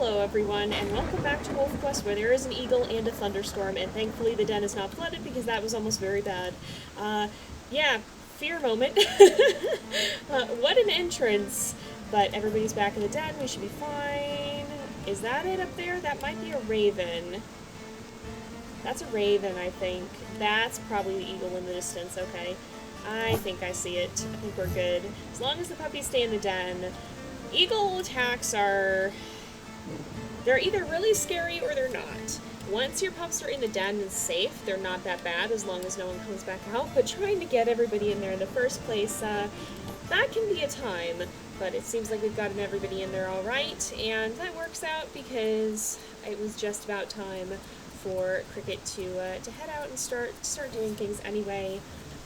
Hello everyone, and welcome back to WolfQuest, where there is an eagle and a thunderstorm, and thankfully the den is not flooded because that was almost very bad. Yeah, fear moment. What an entrance! But everybody's back in the den, we should be fine. Is that it up there? That might be a raven. That's a raven, I think. That's probably the eagle in the distance, okay. I think I see it. I think we're good. As long as the puppies stay in the den. Eagle attacks are... they're either really scary or they're not. Once your pups are in the den and safe, they're not that bad as long as no one comes back out, but trying to get everybody in there in the first place, that can be a time. But it seems like we've gotten everybody in there alright, and that works out because it was just about time for Cricket to head out and start doing things anyway.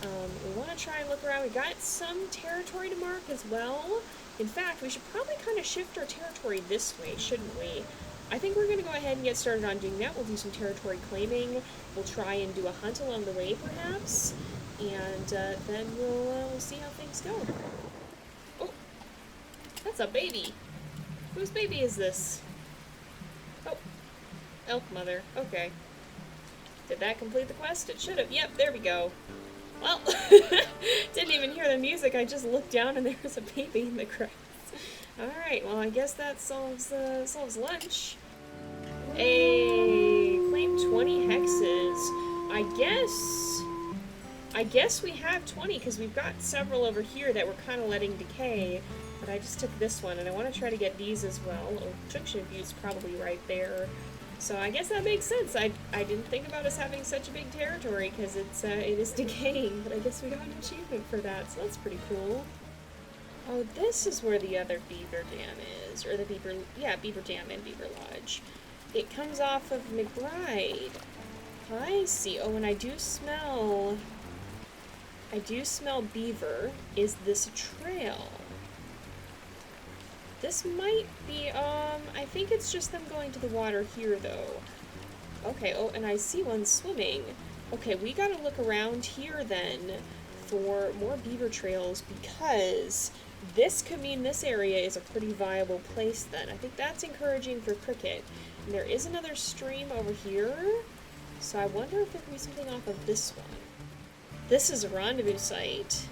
We want to try and look around. We got some territory to mark as well. In fact, we should probably kind of shift our territory this way, shouldn't we? I think we're going to go ahead and get started on doing that. We'll do some territory claiming. We'll try and do a hunt along the way, perhaps. And then we'll see how things go. Oh, that's a baby. Whose baby is this? Oh, elk mother. Okay. Did that complete the quest? It should have. Yep, there we go. Well, didn't even hear the music, I just looked down and there was a baby in the grass. Alright, well I guess that solves lunch. Hey, claim 20 hexes. I guess we have 20 because we've got several over here that we're kind of letting decay. But I just took this one and I want to try to get these as well. Oh, Junction View's probably right there. So I guess that makes sense. I didn't think about us having such a big territory because it is decaying, but I guess we got an achievement for that, so that's pretty cool. Oh, this is where the other beaver dam is, or the beaver dam and beaver lodge. It comes off of McBride. I see. Oh, and I do smell beaver. Is this a trail? This might be, I think it's just them going to the water here, though. Okay, oh, and I see one swimming. Okay, we gotta look around here, then, for more beaver trails, because this could mean this area is a pretty viable place, then. I think that's encouraging for Cricket. And there is another stream over here, so I wonder if there could be something off of this one. This is a rendezvous site.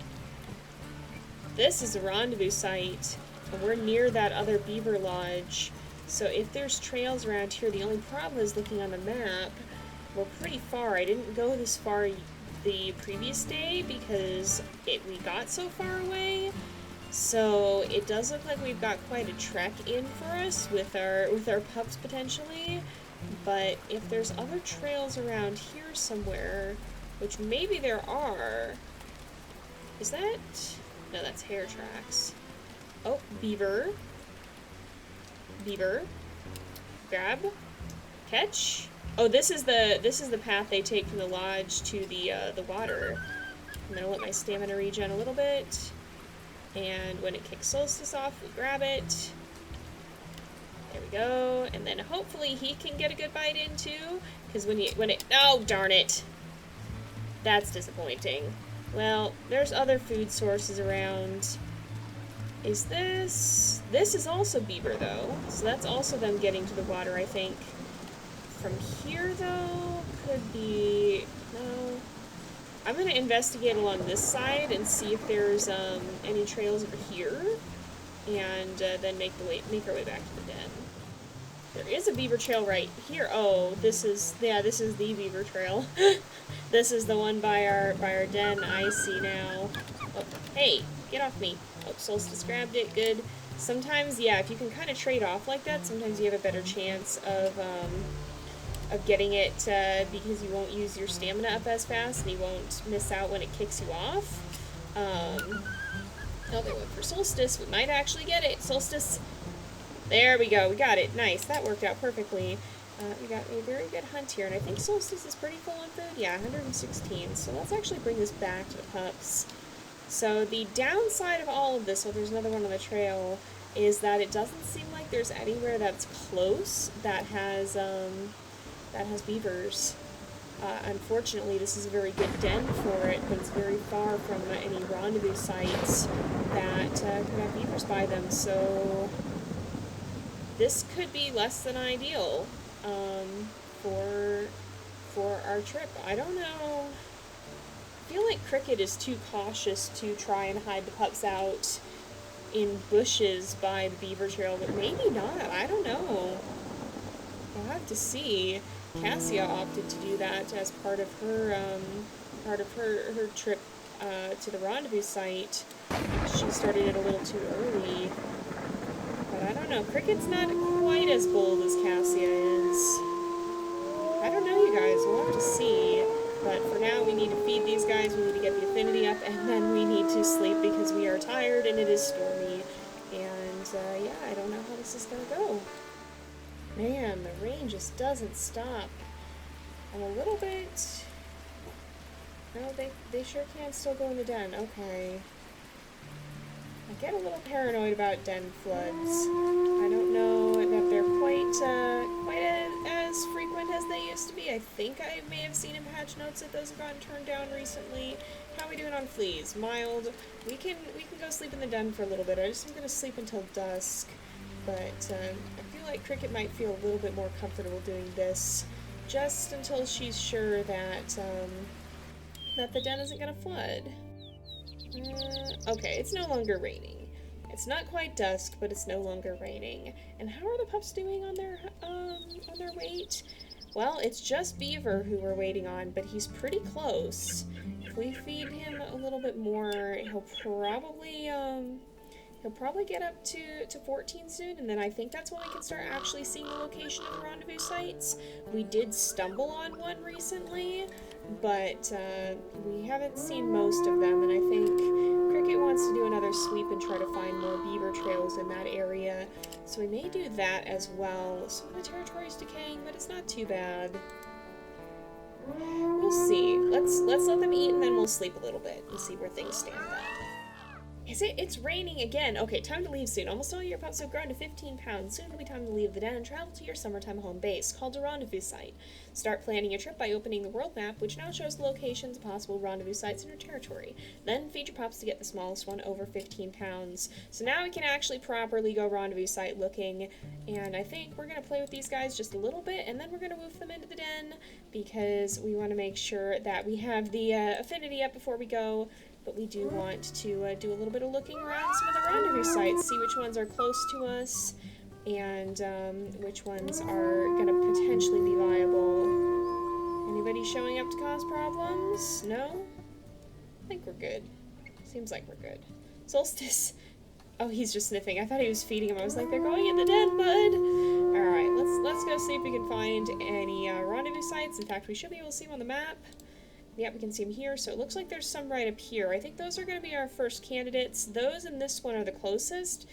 This is a rendezvous site. And we're near that other beaver lodge, so if there's trails around here, the only problem is looking on the map, we're pretty far. I didn't go this far the previous day because we got so far away, so it does look like we've got quite a trek in for us with our pups potentially, but if there's other trails around here somewhere, which maybe there are, is that? No, that's hare tracks. Oh, beaver. Beaver. Grab. Catch. Oh, this is the path they take from the lodge to the water. I'm gonna let my stamina regen a little bit. And when it kicks Solstice off, we grab it. There we go. And then hopefully he can get a good bite in too. Because oh, darn it. That's disappointing. Well, there's other food sources around. Is this is also beaver, though, so that's also them getting to the water, I think. From here, though, could be... no. I'm going to investigate along this side and see if there's any trails over here, and then make our way back to the den. There is a beaver trail right here. Oh, this is the beaver trail. This is the one by our den. I see now. Oh, hey, get off me. Oh, Solstice grabbed it, good. Sometimes, yeah, if you can kind of trade off like that, sometimes you have a better chance of getting it, because you won't use your stamina up as fast, and you won't miss out when it kicks you off. Oh, they went for Solstice. We might actually get it. Solstice. There we go. We got it. Nice. That worked out perfectly. We got a very good hunt here, and I think Solstice is pretty full on food. Yeah, 116. So let's actually bring this back to the pups. So the downside of all of this, well, there's another one on the trail, is that it doesn't seem like there's anywhere that's close that has beavers. Unfortunately, this is a very good den for it, but it's very far from any rendezvous sites that could have beavers by them, so this could be less than ideal for our trip. I don't know. I feel like Cricket is too cautious to try and hide the pups out in bushes by the beaver trail, but maybe not. I don't know. We'll have to see. Cassia opted to do that as part of her trip to the rendezvous site. She started it a little too early. But I don't know. Cricket's not quite as bold as Cassia is. I don't know, you guys. We'll have to see. But for now, we need to feed these guys, we need to get the affinity up, and then we need to sleep because we are tired and it is stormy. And, yeah, I don't know how this is gonna go. Man, the rain just doesn't stop. I'm a little bit... No, they sure can still go in the den. Okay. I get a little paranoid about den floods. I don't know that they're quite as frequent as they used to be. I think I may have seen in patch notes that those have gotten turned down recently. How are we doing on fleas? Mild. We can go sleep in the den for a little bit. I just am going to sleep until dusk. But I feel like Cricket might feel a little bit more comfortable doing this just until she's sure that that the den isn't going to flood. Okay, it's no longer raining. It's not quite dusk, but it's no longer raining. And how are the pups doing on their weight? Well, it's just Beaver who we're waiting on, but he's pretty close. If we feed him a little bit more, he'll probably get up to 14 soon, and then I think that's when we can start actually seeing the location of the rendezvous sites. We did stumble on one recently, but we haven't seen most of them, and I think Cricket wants to do another sweep and try to find more beaver trails in that area, so we may do that as well. Some of the territory is decaying, but it's not too bad. We'll see. Let's let them eat, and then we'll sleep a little bit and see where things stand then. Is it? It's raining again. Okay, time to leave soon. Almost all your pups have grown to 15 pounds. Soon it'll be time to leave the den and travel to your summertime home base, called a rendezvous site. Start planning your trip by opening the world map, which now shows the locations of possible rendezvous sites in your territory. Then feed your pups to get the smallest one over 15 pounds. So now we can actually properly go rendezvous site looking, and I think we're going to play with these guys just a little bit, and then we're going to move them into the den, because we want to make sure that we have the affinity up before we go. But we do want to do a little bit of looking around some of the rendezvous sites, see which ones are close to us, and which ones are going to potentially be viable. Anybody showing up to cause problems? No? I think we're good. Seems like we're good. Solstice. Oh, he's just sniffing. I thought he was feeding him. I was like, they're going in the den, bud. Alright, let's go see if we can find any rendezvous sites. In fact, we should be able to see them on the map. Yep, we can see them here, so it looks like there's some right up here. I think those are going to be our first candidates. Those and this one are the closest.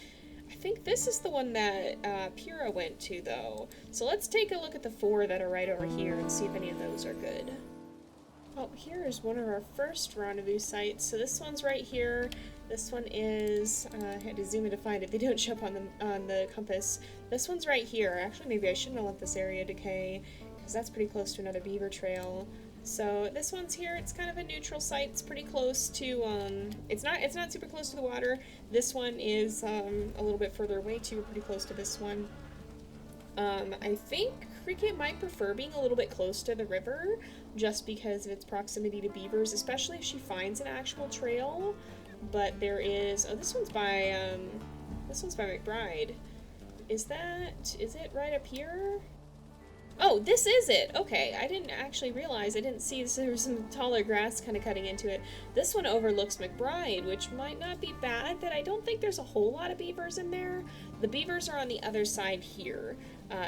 I think this is the one that Pura went to, though. So let's take a look at the 4 that are right over here and see if any of those are good. Oh, here is one of our first rendezvous sites. So this one's right here. This one is, I had to zoom in to find it. They don't show up on the compass. This one's right here. Actually, maybe I shouldn't have let this area decay, because that's pretty close to another beaver trail. So this one's here. It's kind of a neutral site. It's pretty close to, it's not super close to the water. This one is a little bit further away too. We're pretty close to this one. I think Cricket might prefer being a little bit close to the river, just because of its proximity to beavers, especially if she finds an actual trail. But there is, oh, this one's by McBride. Is it right up here? Oh, this is it! Okay, I didn't actually realize, I didn't see there was some taller grass kind of cutting into it. This one overlooks McBride, which might not be bad, but I don't think there's a whole lot of beavers in there. The beavers are on the other side here.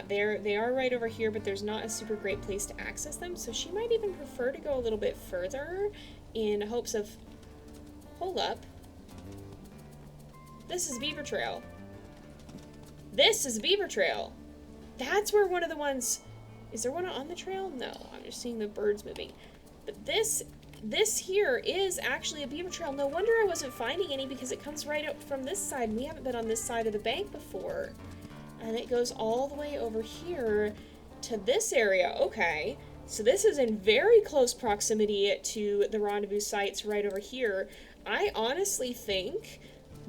They are right over here, but there's not a super great place to access them, so she might even prefer to go a little bit further in hopes of... Hold up. This is Beaver Trail. This is Beaver Trail! That's where one of the ones... Is there one on the trail? No, I'm just seeing the birds moving. But this here is actually a beaver trail. No wonder I wasn't finding any, because it comes right up from this side. We haven't been on this side of the bank before. And it goes all the way over here to this area. Okay, so this is in very close proximity to the rendezvous sites right over here. I honestly think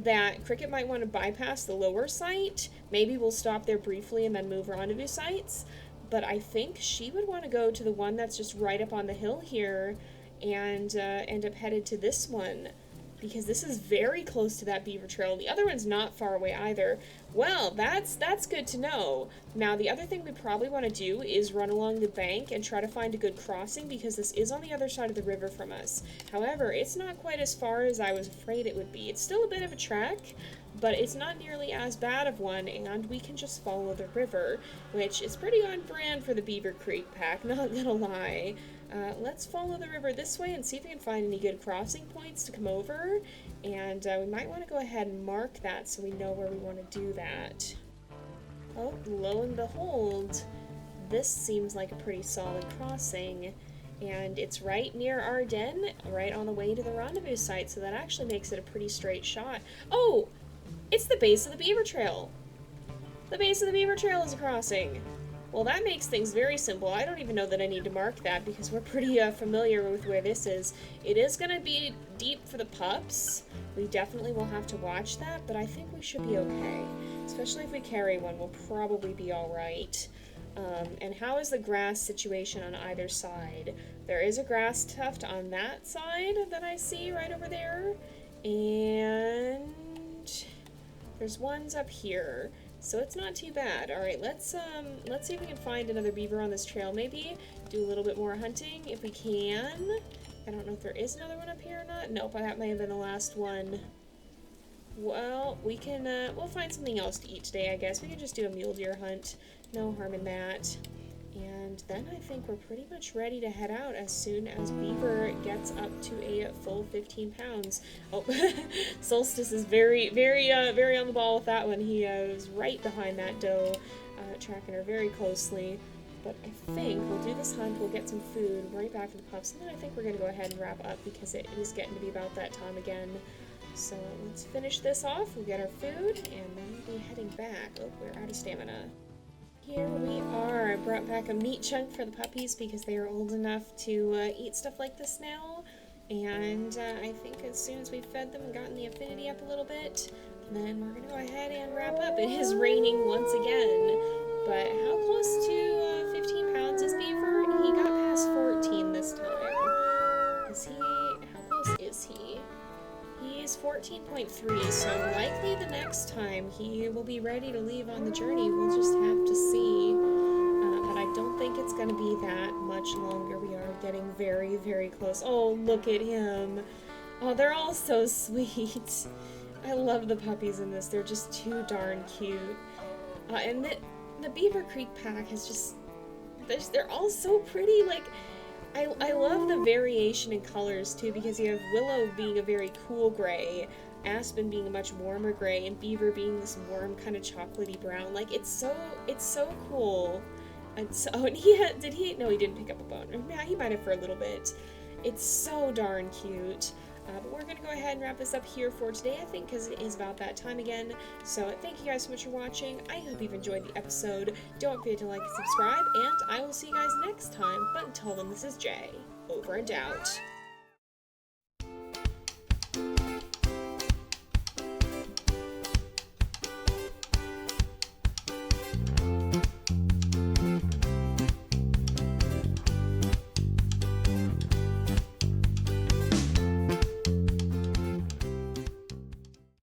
that Cricket might want to bypass the lower site. Maybe we'll stop there briefly and then move rendezvous sites. But I think she would want to go to the one that's just right up on the hill here and end up headed to this one, because this is very close to that beaver trail. The other one's not far away either. Well, that's good to know. Now, the other thing we probably want to do is run along the bank and try to find a good crossing, because this is on the other side of the river from us. However, it's not quite as far as I was afraid it would be. It's still a bit of a trek, but it's not nearly as bad of one, and we can just follow the river, which is pretty on brand for the Beaver Creek pack, not gonna lie. Let's follow the river this way and see if we can find any good crossing points to come over, and we might want to go ahead and mark that so we know where we want to do that. Oh, lo and behold, this seems like a pretty solid crossing, and it's right near our den, right on the way to the rendezvous site, so that actually makes it a pretty straight shot. Oh! It's the base of the beaver trail! The base of the beaver trail is a crossing! Well, that makes things very simple. I don't even know that I need to mark that because we're pretty familiar with where this is. It is going to be deep for the pups. We definitely will have to watch that, but I think we should be okay. Especially if we carry one, we'll probably be alright. And how is the grass situation on either side? There is a grass tuft on that side that I see right over there. And there's ones up here. So it's not too bad. Alright, let's see if we can find another beaver on this trail, maybe. Do a little bit more hunting if we can. I don't know if there is another one up here or not. Nope, that may have been the last one. Well, we can, we'll find something else to eat today, I guess. We can just do a mule deer hunt. No harm in that. And then I think we're pretty much ready to head out as soon as Beaver gets up to a full 15 pounds. Oh, Solstice is very on the ball with that one. He was right behind that doe, tracking her very closely. But I think we'll do this hunt, we'll get some food, right back to the pups, and then I think we're going to go ahead and wrap up because it is getting to be about that time again. So let's finish this off, we'll get our food, and then we'll be heading back. Oh, we're out of stamina. Here we are. I brought back a meat chunk for the puppies because they are old enough to eat stuff like this now. And I think as soon as we've fed them and gotten the affinity up a little bit, then we're going to go ahead and wrap up. It is raining once again. But how close to 15 pounds is Beaver? He got past 14 this time. Is he... how close is he? He's 14.3, so likely the next time he will be ready to leave on the journey. We'll just have to see. But I don't think it's going to be that much longer. We are getting very close. Oh, look at him. Oh, they're all so sweet. I love the puppies in this. They're just too darn cute. And the Beaver Creek pack has just... they're all so pretty. Like... I love the variation in colors too, because you have Willow being a very cool gray, Aspen being a much warmer gray, and Beaver being this warm kind of chocolatey brown. Like it's so cool. And so, oh, and no, he didn't pick up a bone. Yeah, he might have for a little bit. It's so darn cute. But we're going to go ahead and wrap this up here for today, I think, because it is about that time again. So thank you guys so much for watching. I hope you've enjoyed the episode. Don't forget to like and subscribe, and I will see you guys next time. But until then, this is Jay. Over and out.